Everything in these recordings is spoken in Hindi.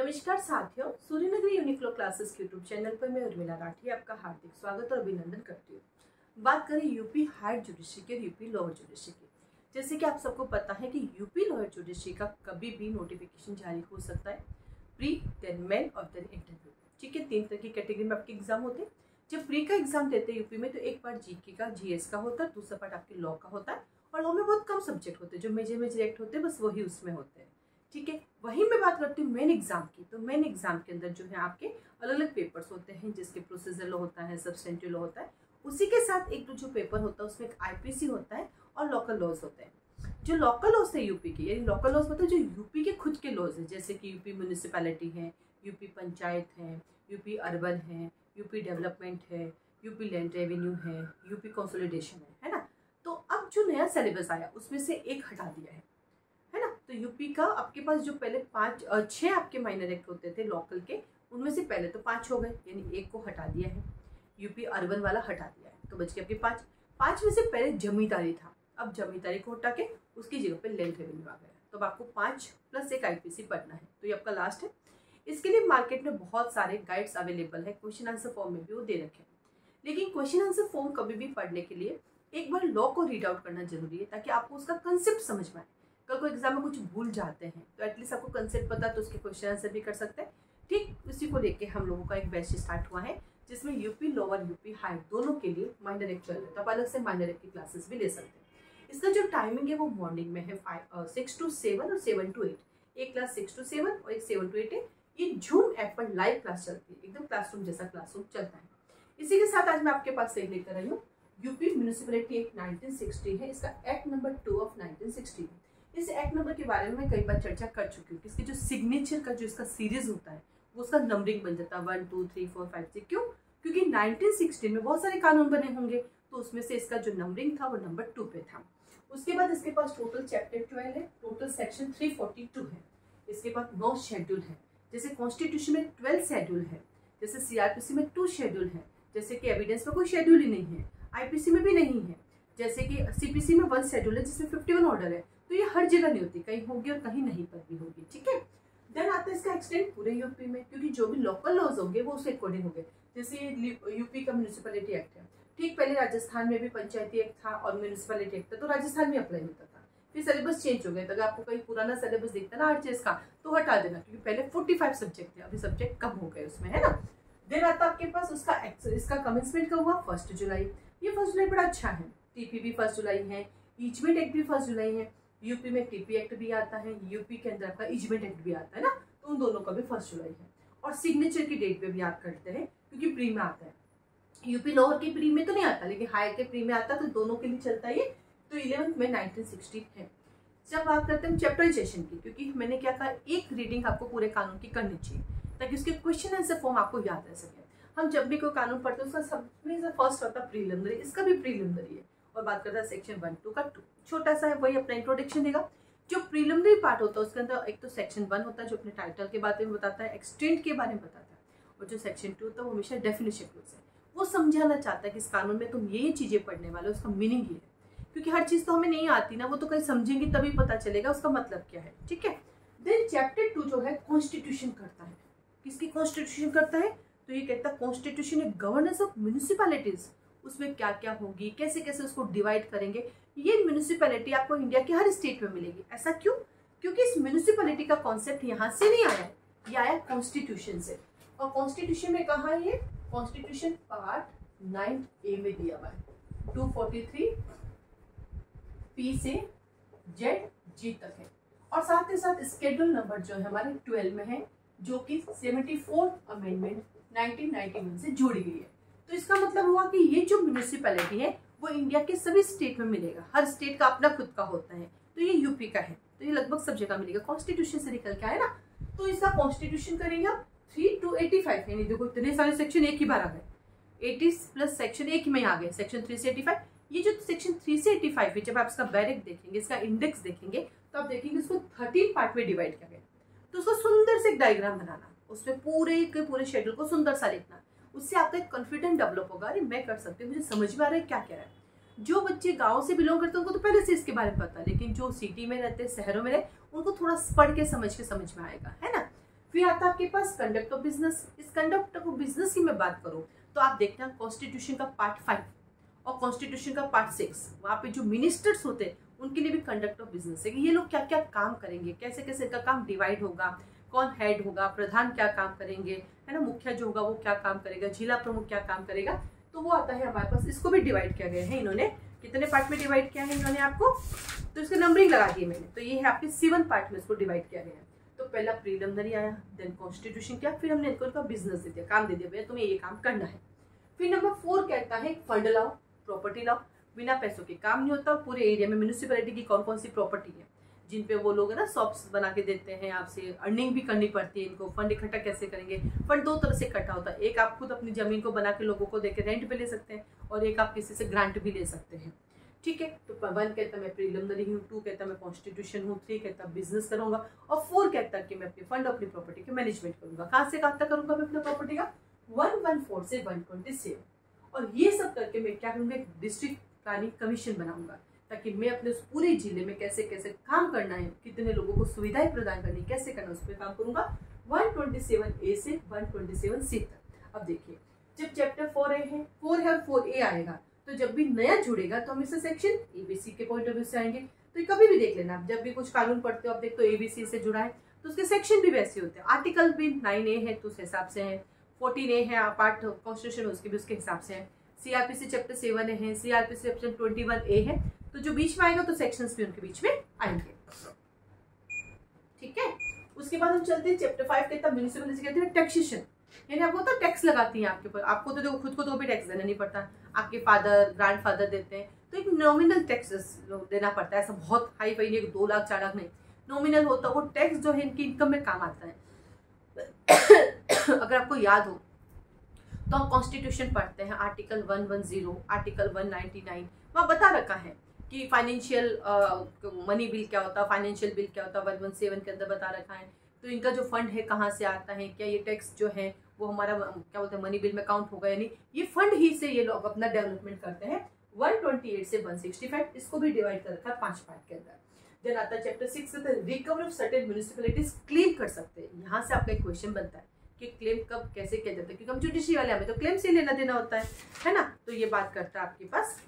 नमस्कार साथियों, सूर्यनगरी यूनिक्लो क्लासेस के यूट्यूब चैनल पर मैं उर्मिला राठी आपका हार्दिक स्वागत और अभिनंदन करती हूँ। बात करें यूपी हायर जुडिशरी के यूपी लोअर जुडिशरी की। जैसे कि आप सबको पता है कि यूपी लोअर जुडिशरी का कभी भी नोटिफिकेशन जारी हो सकता है, प्री, देन मेन और देन इंटरव्यू। ठीक है, 3 तरह की कैटेगरी में आपके एग्जाम होते हैं। जब प्री का एग्जाम देते हैं यूपी में तो एक पार्ट जीके का जीएस का होता है, दूसरा पार्ट आपके लॉ का होता है और लॉ में बहुत कम सब्जेक्ट होते हैं जो मेजर में सिलेक्ट होते हैं, बस वही उसमें होते हैं। ठीक है, वहीं मैं बात करती हूँ मेन एग्जाम की। तो मेन एग्जाम के अंदर जो है आपके अलग अलग पेपर्स होते हैं, जिसके प्रोसीजर लॉ होता है, सब्सटेंटिव लॉ होता है, उसी के साथ एक जो पेपर होता है उसमें एक आईपीसी होता है और लोकल लॉज होते हैं। जो लोकल लॉज है यूपी के, यानी लोकल लॉज मतलब जो यूपी के खुद के लॉज है, जैसे कि यूपी म्यूनिसिपैलिटी है, यूपी पंचायत है, यूपी अर्बन है, यूपी डेवलपमेंट है, यूपी लैंड रेवेन्यू है, यूपी कंसोलिडेशन है ना। तो अब जो नया सिलेबस आया उसमें से एक हटा दिया है ना। तो यूपी का आपके पास जो पहले 6 आपके माइनर एक्ट होते थे लोकल के, उनमें से पहले तो 5 हो गए, यानी एक को हटा दिया है, यूपी अर्बन वाला हटा दिया है, तो बच गए आपके 5 में से पहले जमींदारी था, अब जमींदारी को हटा के उसकी जगह पे लैंड रेवेन्यू आ गया। तो अब आपको 5 + 1 आईपीसी पढ़ना है, तो ये आपका लास्ट है। इसके लिए मार्केट में बहुत सारे गाइड्स अवेलेबल है, क्वेश्चन आंसर फॉर्म में भी वो दे रखे हैं। लेकिन क्वेश्चन आंसर फॉर्म कभी भी पढ़ने के लिए एक बार लॉ को रीड आउट करना जरूरी है, ताकि आपको उसका कंसेप्ट समझ में आए। कल को एग्जाम में कुछ भूल जाते हैं तो एटलीस्ट आपको कंसेप्ट पता, तो उसके क्वेश्चन आंसर भी कर सकते हैं। ठीक उसी को लेके हम लोगों का एक बैच स्टार्ट हुआ है, जिसमें यूपी लोअर यूपी हाई दोनों के लिए माइनर एक्ट चल रहा है, तो आप अलग से माइनर एक्ट की क्लासेस भी ले सकते हैं। इसका जो टाइमिंग है वो मॉर्निंग में है 6 to 7 और 7 to 8। एक क्लास 6 to 7 और एक 7 to 8 है। ये जूम ऐप पर लाइव क्लास चलती है, एकदम क्लासरूम जैसा क्लासरूम चलता है। इसी के साथ आज मैं आपके पास सही लेकर आई हूँ यूपी म्यूनिसिपैलिटी एक्ट 1960 है, इसका एक्ट नंबर 2 ऑफ 1960 है। इस एक्ट नंबर के बारे में मैं कई बार चर्चा कर चुकी हूँ कि इसके जो सिग्नेचर का जो इसका सीरीज होता है वो उसका नंबरिंग बन जाता है 1 2 3 4 5 6। क्यों? क्योंकि 1916 में बहुत सारे कानून बने होंगे, तो उसमें से इसका जो नंबरिंग था वो नंबर 2 पे था। उसके बाद इसके पास टोटल चैप्टर 12 है, टोटल सेक्शन 342 है। इसके बाद 9 शेड्यूल है, जैसे कॉन्स्टिट्यूशन में 12 शेड्यूल है, जैसे सीआरपीसी में 2 शेड्यूल है, जैसे कि एविडेंस में कोई शेड्यूल ही नहीं है, आईपीसी में भी नहीं है, जैसे कि सीपीसी में 1 शेड्यूल है जिसमें 51 ऑर्डर है। तो ये हर जगह नहीं होती, कहीं होगी और कहीं नहीं पर भी होगी। ठीक है, देन आता है इसका एक्सटेंड पूरे यूपी में, क्योंकि जो भी लोकल लॉज होंगे वो उसके अकॉर्डिंग होंगे। जैसे यूपी का म्यूनिसिपैलिटी एक्ट है, ठीक पहले राजस्थान में भी पंचायती एक्ट था और म्यूनिसिपैलिटी एक्ट था, तो राजस्थान में अप्लाई होता था। फिर सिलेबस चेंज हो गया, तो अगर आपको कहीं पुराना सिलेबस दिखता ना आरटीएस का तो हटा देना, क्योंकि पहले 45 सब्जेक्ट थे, अभी सब्जेक्ट कम हो गए उसमें, है ना। देन आता आपके पास उसका इसका कमेंसमेंट कब हुआ? 1 जुलाई। ये 1 जुलाई बड़ा अच्छा है। टीपी भी 1 जुलाई है, इजमेंट एक्ट भी 1 जुलाई है। यूपी में टीपी एक्ट भी आता है, यूपी के अंदर आपका इजमेंट एक्ट भी आता है ना, तो उन दोनों का भी 1 जुलाई है। और सिग्नेचर की डेट पे भी याद करते हैं, क्योंकि प्री में आता है। यूपी लोअर के प्री में तो नहीं आता, लेकिन हायर के प्री में आता है, तो दोनों के लिए चलता है ये। तो 11 में 1960 है। जब बात करते हैं चैप्टराइजेशन की, क्योंकि मैंने क्या कहा, एक रीडिंग आपको पूरे कानून की करनी चाहिए, ताकि उसके क्वेश्चन आंसर फॉर्म आपको याद रह सके। हम जब भी कोई कानून पढ़ते हैं उसका सबसे फर्स्ट होता है प्रीलिमिनरी, इसका भी प्रीलिमिनरी है। और बात करता है सेक्शन 1 2 का 2 छोटा सा है, वही अपना इंट्रोडक्शन देगा। जो प्रीलिमिनरी पार्ट होता है उसके अंदर एक तो सेक्शन 1 होता है जो अपने टाइटल के बारे में बताता है, एक्सटेंट के बारे में बताता है, और जो सेक्शन 2 होता है वो हमेशा डेफिनेशन क्लोज है। वो समझाना चाहता है कि इस कानून में तुम ये चीजें पढ़ने वाले हो, उसका मीनिंग ये है। क्योंकि हर चीज तो हमें नहीं आती ना, वो तो कहीं समझेंगे तभी पता चलेगा उसका मतलब क्या है। ठीक है, देन चैप्टर 2 जो है कॉन्स्टिट्यूशन करता है। किसकी कॉन्स्टिट्यूशन करता है? तो ये कहता है कॉन्स्टिट्यूशन है गवर्नेंस ऑफ म्यूनिसिपैलिटीज, उसमें क्या क्या होगी, कैसे कैसे उसको डिवाइड करेंगे। ये म्यूनिसिपैलिटी आपको इंडिया के हर स्टेट में मिलेगी। ऐसा क्यों? क्योंकि इस म्यूनिसिपैलिटी का कॉन्सेप्ट यहाँ से नहीं आया, ये आया कॉन्स्टिट्यूशन से। और कॉन्स्टिट्यूशन में कहा है ये? कॉन्स्टिट्यूशन पार्ट 9A में दिया हुआ है, 243 P से Z तक है। और साथ ही साथ स्केड्यूल नंबर जो है हमारे 12 में है, जो कि 74th अमेंडमेंट 1991 से जोड़ी गई है। तो इसका मतलब हुआ कि ये जो म्यूनिसिपैलिटी है वो इंडिया के सभी स्टेट में मिलेगा। हर स्टेट का अपना खुद का होता है, तो ये यूपी का है, तो ये लगभग सब जगह मिलेगा। कॉन्स्टिट्यूशन से निकल के आए ना, तो इसका कॉन्स्टिट्यूशन करेंगे आप 3 to 85, यानी देखो इतने सारे सेक्शन एक ही बार आ गए, 80 प्लस सेक्शन एक ही में आ गए, सेक्शन 3 से 85। ये जो सेक्शन 3 से 85 है, जब आप इसका बैरिक देखेंगे, इसका इंडेक्स देखेंगे, तो आप देखेंगे इसको 13 पार्ट में डिवाइड किया गया। तो उसको सुंदर से एक डायग्राम बनाना, उसमें पूरे के पूरे शेड्यूल को सुंदर सा लिखना, उससे आपका एक कॉन्फिडेंस डेवलप होगा, अरे मैं कर सकती हूँ, मुझे समझ में आ रहा है क्या कह रहा है। जो बच्चे गांव से बिलोंग करते हैं उनको तो पहले से इसके बारे में पता है, लेकिन जो सिटी में रहते हैं, शहरों में रहते, उनको थोड़ा पढ़ के समझ में आएगा, है ना। फिर आता है आपके पास कंडक्ट ऑफ बिजनेस। इस कंडक्ट ऑफ बिजनेस की मैं बात करूं तो आप देखते हैं कॉन्स्टिट्यूशन का पार्ट 5 और कॉन्स्टिट्यूशन का पार्ट 6, वहाँ पे जो मिनिस्टर्स होते हैं उनके लिए भी कंडक्ट ऑफ बिजनेस है कि ये लोग क्या क्या काम करेंगे, कैसे कैसे इनका काम डिवाइड होगा, कौन हेड होगा, प्रधान क्या काम करेंगे, है ना, मुखिया जो होगा वो क्या काम करेगा, जिला प्रमुख क्या काम करेगा, तो वो आता है हमारे पास। इसको भी डिवाइड किया गया है इन्होंने, कितने पार्ट में डिवाइड किया है इन्होंने आपको, तो इसकी नंबरिंग लगा दी मैंने। तो ये है आपके 7 पार्ट में इसको डिवाइड किया गया है। तो पहला प्रीलिमिनरी आया, देन कॉन्स्टिट्यूशन किया, फिर हमने इनको बिजनेस दे दिया, काम दे दिया, भैया तुम्हें ये काम करना है। फिर नंबर 4 कहता है फंड लाओ, प्रॉपर्टी लाओ। बिना पैसों के काम नहीं होता। पूरे एरिया में म्यूनिसिपैलिटी की कौन कौन सी प्रॉपर्टी है जिन पे वो लोग है ना शॉप्स बना के देते हैं, आपसे अर्निंग भी करनी पड़ती है इनको। फंड इकट्ठा कैसे करेंगे? फंड 2 तरह से इकट्ठा होता है, एक आप खुद अपनी जमीन को बना के लोगों को देके रेंट पे ले सकते हैं और एक आप किसी से ग्रांट भी ले सकते हैं। ठीक है, तो 1 कहता मैं प्रीलिमिनरी हूँ, 2 कहता मैं कॉन्स्टिट्यूशन हूँ, 3 कहता बिजनेस करूंगा और 4 कहता कि मैं अपने फंड अपनी प्रॉपर्टी के मैनेजमेंट करूंगा। कहाँ से कहाँ तक करूंगा मैं अपनी प्रॉपर्टी का? 114 से 127। और ये सब करके मैं क्या करूंगा, एक डिस्ट्रिक्ट प्लानिंग कमीशन बनाऊंगा ताकि मैं अपने उस पूरे जिले में कैसे कैसे काम करना है, कितने लोगों को सुविधाएं प्रदान करनी, कैसे करना, उस पर काम करूंगा 127A से 127C तक। अब देखिए, जब चैप्टर 4A है, 4 है और 4A आएगा, तो जब भी नया जुड़ेगा तो हम इसे सेक्शन ABC के पॉइंट ऑफ व्यू से आएंगे। तो ये कभी भी देख लेना, आप जब भी कुछ कानून पढ़ते हो आप देखते हो ABC से जुड़ा है तो उसके सेक्शन भी वैसे होते हैं। आर्टिकल भी 9A है तो उस हिसाब से है, 14A है पार्ट कॉन्स्टिट्यूशन उसके भी उसके हिसाब से है, CRPC चैप्टर 7 है, CRPC चैप्टर 21A है, तो जो बीच में आएगा तो सेक्शंस भी उनके बीच में आएंगे। ठीक है, उसके बाद हम चलते हैं चैप्टर 5 कहता है म्युनिसिपैलिटी कहते हैं टैक्सेशन, यानी आपको तो टैक्स लगाती हैं आपके ऊपर। आपको तो देखो खुद को तो भी टैक्स देना नहीं पड़ता, आपके फादर ग्रैंडफादर देते हैं, तो एक नॉमिनल टैक्स देना पड़ता है। ऐसा बहुत हाई फाई नहीं, 2 लाख 4 लाख नहीं, नॉमिनल होता है वो टैक्स जो है इनकी इनकम में काम आता है। अगर आपको याद हो तो हम कॉन्स्टिट्यूशन पढ़ते हैं, आर्टिकल 110, आर्टिकल 199, वहाँ बता रखा है कि फाइनेंशियल मनी बिल क्या होता है, फाइनेंशियल बिल क्या होता है, 117 के अंदर बता रखा है। तो इनका जो फंड है कहाँ से आता है, क्या ये टैक्स जो है वो हमारा क्या बोलते हैं मनी बिल में काउंट होगा, यानी ये फंड ही से ये लोग अपना डेवलपमेंट करते हैं। 128 से 165 इसको भी डिवाइड कर रखा है 5 पार्ट के अंदर। देन आता है chapter 6 recovery of certain municipalities, claim कर सकते हैं। यहाँ से आपका एक क्वेश्चन बनता है कि क्लेम कब कैसे किया जाता है, क्योंकि हम जुडिशरी वाले हमें तो क्लेम से लेना देना होता है ना। तो ये बात करता है आपके पास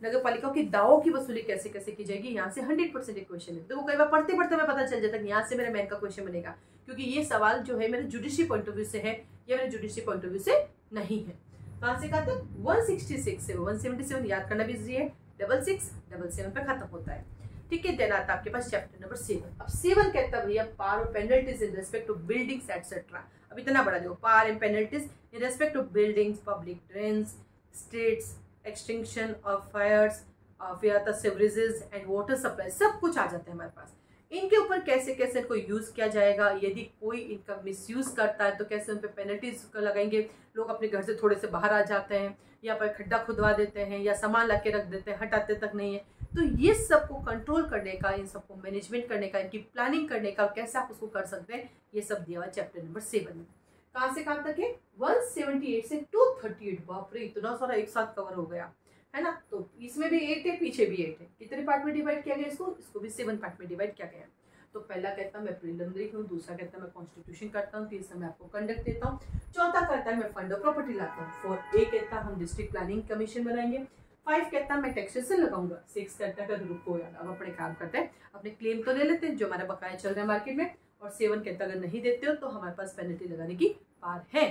नगर पालिकाओं की दावों की वसूली कैसे कैसे की जाएगी। यहाँ से 100% एक क्वेश्चन है। देखो कई बार पढ़ते पढ़ते मैं पता चल जाता है कि यहाँ से मेरे बैंक का क्वेश्चन बनेगा, क्योंकि ये सवाल जो है मेरे जुडिशरी पॉइंट ऑफ व्यू से है या मेरे जुडिशरी पॉइंट ऑफ व्यू से नहीं है। कहाँ से कहा था 166 से 177 याद करना भी इजी है, 6677 पे खत्म होता है। ठीक है, देन आता आपके पास चैप्टर नंबर 7। अब 7 कहता है भैया power of penalties in respect of buildings etcetera. अब इतना बड़ा देखो, power and penalties in respect of buildings, public drains, streets, extinction of fires, फिर आता सेवरेजेस एंड वाटर सप्लाई, सब कुछ आ जाता है हमारे पास। इनके ऊपर कैसे कैसे इनको यूज किया जाएगा, यदि कोई इनका मिसयूज करता है तो कैसे उन पर पेनल्टीज लगाएंगे। लोग अपने घर से थोड़े से बाहर आ जाते हैं, या पर खड्डा खुदवा देते हैं, या सामान ला के रख देते हैं, हटाते तक नहीं है। तो ये सबको कंट्रोल करने का, इन सबको मैनेजमेंट करने का, इनकी प्लानिंग करने का, कैसे आप उसको कर सकते हैं, ये सब दिया हुआ चैप्टर नंबर 7 में। कहाँ से कहाँ तक है 178 से 238। बाप रे, इतना सारा एक साथ कवर हो गया है ना। तो इसमें भी 8 है, पीछे भी 8 है। कितने पार्ट में डिवाइड किया गया इसको भी 7 पार्ट में डिवाइड किया गया। तो पहला कहता है मैं प्रीलिमिनरी हूँ, दूसरा कहता है मैं कॉन्स्टिट्यूशन करता हूँ, तीसरा मैं आपको कंडक्ट देता हूँ, चौथा कहता है मैं फंड ऑफ प्रॉपर्टी लाता हूँ, 4A कहता है हम डिस्ट्रिक्ट प्लानिंग कमीशन बनाएंगे, 5 कहता है मैं टैक्सेशन लगाऊंगा, 6 कहता है रुको यार अब अपने काम करते हैं, अपने क्लेम तो ले लेते हैं जो हमारा बकाया चल रहा है मार्केट में, और 7 कहता है अगर नहीं देते हो तो हमारे पास पेनल्टी लगाने की पार है।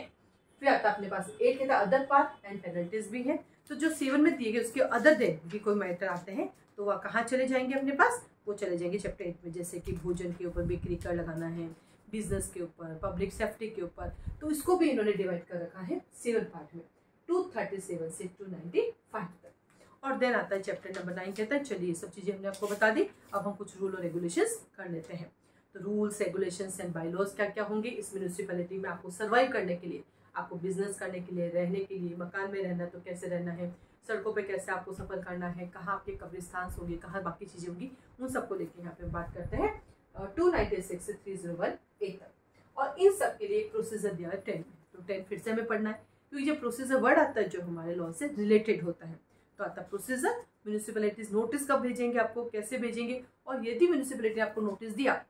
फिर आता अपने पास 8 कहता है अदर पार एंड पेनल्टीज भी है। तो जो 7 में दिए गए उसके अदर दिन भी कोई मैटर आते हैं तो वह कहाँ चले जाएंगे अपने पास, वो चले जाएंगे चैप्टर 8 में, जैसे कि भोजन के ऊपर बिक्री कर लगाना है, बिजनेस के ऊपर, पब्लिक सेफ्टी के ऊपर। तो इसको भी इन्होंने डिवाइड कर रखा है 7 पार्ट में, 237 से 295 तक। और देन आता है चैप्टर नंबर 9 कहता है चलिए ये सब चीज़ें हमने आपको बता दी, अब हम कुछ रूल और रेगुलेशंस कर लेते हैं। तो रूल्स रेगुलेशंस एंड बायलॉज क्या क्या होंगे इस म्यूनिसिपैलिटी में आपको सर्वाइव करने के लिए, आपको बिजनेस करने के लिए, रहने के लिए, मकान में रहना तो कैसे रहना है, सड़कों पे कैसे आपको सफर करना है, कहाँ आपके कब्रिस्तान होंगे, कहाँ बाकी चीज़ें होंगी, उन सबको लेके यहाँ पे बात करते हैं 296 से 301A तक। और इन सब के लिए एक प्रोसीजर दिया है 10 में, तो 10 फिर से हमें पढ़ना है क्योंकि जब प्रोसीजर वर्ड आता है जो हमारे लॉ से रिलेटेड होता है। तो आता प्रोसीजर, म्यूनिसिपैलिटीज नोटिस कब भेजेंगे आपको, कैसे भेजेंगे, और यदि म्यूनिसिपैलिटी आपको नोटिस दिया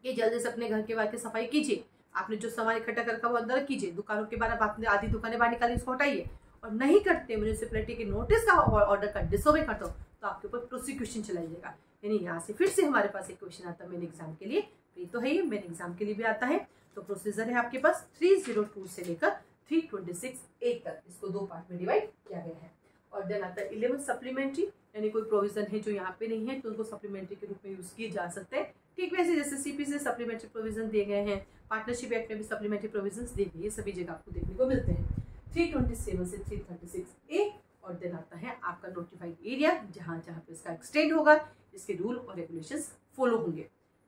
कि जल्दी से अपने घर के बाहर की सफाई कीजिए, आपने जो सामान इकट्ठा कर रखा वो अंदर कीजिए, दुकानों के बारे में आपने आधी दुकानें बाहर निकाली, उसको हटाइए। और नहीं करते, म्यूनिसिपैलिटी के नोटिस का ऑर्डर का डिसोबे करते हो तो आपके ऊपर प्रोसिक्यूशन चलाइएगा। यानी यहाँ से फिर से हमारे पास एक क्वेश्चन आता है मेन एग्जाम के लिए, ये तो है, ये मेन एग्जाम के लिए भी आता है। तो प्रोसीजर है आपके पास 302 से लेकर 326A तक, इसको 2 पार्ट में डिवाइड किया गया है। और देन आता है 11 सप्लीमेंट्री, यानी कोई प्रोविजन है जो यहाँ पे नहीं है तो उनको सप्लीमेंट्री के रूप में यूज किए जा सकते हैं। ठीक वैसे जैसे सीपी से सप्लीमेंट्री प्रोविजन दिए गए हैं, पार्टनरशिप एक्ट में भी सप्लीमेंट्री प्रोविजन दिए गए, ये सभी जगह आपको देखने को मिलते हैं। 327 से 336A। और देन आता है आपका नोटिफाइड एरिया, जहाँ जहाँ पे इसका एक्सटेंड होगा, इसके रूल और रेगुलेशंस फॉलो होंगे।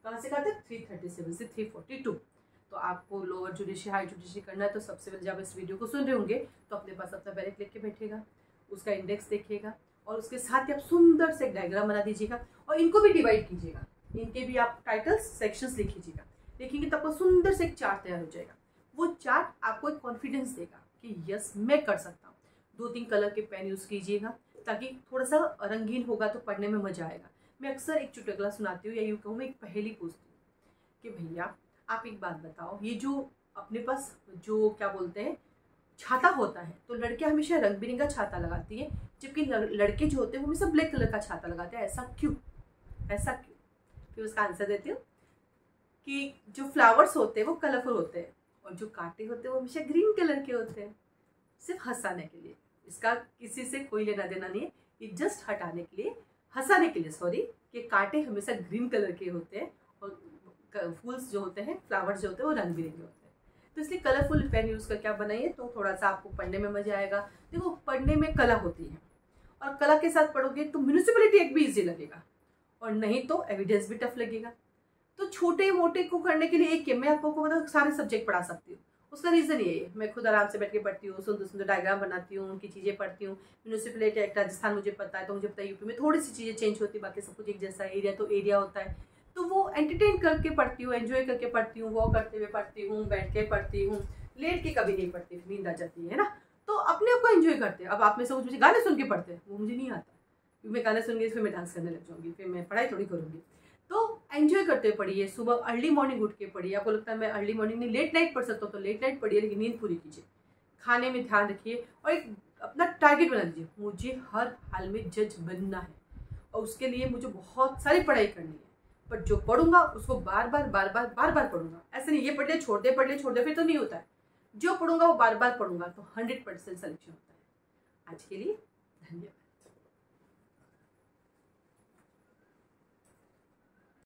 कहाँ से कहाँ तक? 337 से 342। तो आपको लोअर जुडिशरी हाई जुडिशरी करना है तो सबसे पहले जब इस वीडियो को सुन रहे होंगे तो अपने पास अपना बैलेट लेके बैठेगा, उसका इंडेक्स देखिएगा और उसके साथ ही आप सुंदर से एक डायग्राम बना दीजिएगा और इनको भी डिवाइड कीजिएगा, इनके भी आप टाइटल्स सेक्शंस लिख लीजिएगा। लिखेंगे तो आपको सुंदर से एक चार्ट तैयार हो जाएगा। वो चार्ट आपको एक कॉन्फिडेंस देगा कि यस मैं कर सकता हूँ। 2-3 कलर के पेन यूज़ कीजिएगा ताकि थोड़ा सा रंगीन होगा तो पढ़ने में मजा आएगा। मैं अक्सर एक चुटकुला सुनाती हूँ या यूँ कहूँ मैं एक पहेली पूछती हूँ कि भैया आप एक बात बताओ, ये जो अपने पास जो क्या बोलते हैं छाता होता है, तो लड़कियां हमेशा रंग बिरंगा छाता लगाती है जबकि लड़के जो होते हैं वो हमेशा ब्लैक कलर का छाता लगाते हैं, ऐसा क्यों? ऐसा क्यों? फिर उसका आंसर देती हूँ कि जो फ्लावर्स होते हैं वो कलरफुल होते हैं और जो कांटे होते हैं वो हमेशा ग्रीन कलर के होते हैं, सिर्फ हंसाने के लिए। इसका किसी से कोई लेना देना नहीं है, ये जस्ट हटाने के लिए, हंसाने के लिए सॉरी, कि कांटे हमेशा ग्रीन कलर के होते हैं और फूल्स जो होते हैं, फ्लावर्स जो होते हैं वो रंग बिरंगे होते हैं। तो इसलिए कलरफुल पेन यूज़ करके आप बनाइए तो थोड़ा सा आपको पढ़ने में मजा आएगा। देखो पढ़ने में कला होती है और कला के साथ पढ़ोगे तो म्यूनिसिपैलिटी एक्ट भी ईजी लगेगा और नहीं तो एविडेंस भी टफ लगेगा। तो छोटे मोटे को करने के लिए एक मैं आपको मतलब सारे सब्जेक्ट पढ़ा सकती हूँ। उसका रीज़न ये है, मैं खुद आराम से बैठ के पढ़ती हूँ, सुंदर सुंदर डायग्राम बनाती हूँ, उनकी चीज़ें पढ़ती हूँ। म्यूनिसिपैलिटी एक्ट राजस्थान मुझे पता है तो मुझे पता है यूपी में थोड़ी सी चीज़ें चेंज होती है, बाकी सब कुछ एक जैसा एरिया तो एरिया होता है। तो वो एंटरटेन करके पढ़ती हूँ, एंजॉय करके पढ़ती हूँ, वॉक करते हुए पढ़ती हूँ, बैठ के पढ़ती हूँ, लेट के कभी नहीं पढ़ती, नींद आ जाती है ना। तो अपने आप को एंजॉय करते हैं। अब आप में से मुझे गाने सुन के पढ़ते हैं, वो मुझे नहीं आता, क्योंकि मैं गाने सुन के फिर मैं डांस करने लग जाऊँगी, फिर मैं पढ़ाई थोड़ी करूँगी। तो एंजॉय करते हुए पढ़िए, सुबह अर्ली मॉर्निंग उठ के पढ़िए। आपको लगता है मैं अर्ली मॉर्निंग नहीं लेट नाइट पढ़ सकता हूँ तो लेट नाइट पढ़िए, लेकिन नींद पूरी कीजिए। खाने में ध्यान रखिए और एक अपना टारगेट बना दीजिए, मुझे हर हाल में जज बनना है और उसके लिए मुझे बहुत सारी पढ़ाई करनी है। पर जो पढ़ूंगा उसको बार बार पढ़ूंगा। ऐसे नहीं ये पढ़ लिया छोड़ दे फिर तो नहीं होता है। जो पढ़ूंगा वो बार बार पढ़ूंगा तो 100% सिलेक्शन होता है। आज के लिए धन्यवाद।